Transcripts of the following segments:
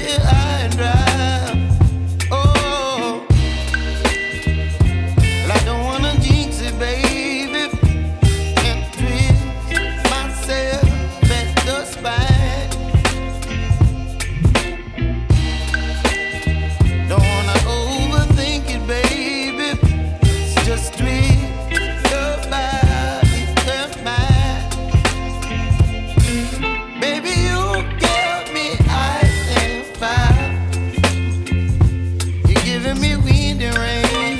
get high and dry. Oh, well, I don't wanna jinx it, baby, and twist myself at the spine. Don't wanna overthink it, baby. It's just twist your body and mine. Baby, you give me ice and fire. You're giving me wind and rain.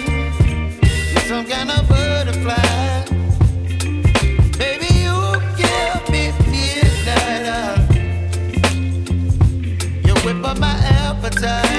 You're some kind of butterfly. Baby, you give me midnight. You whip up my appetite.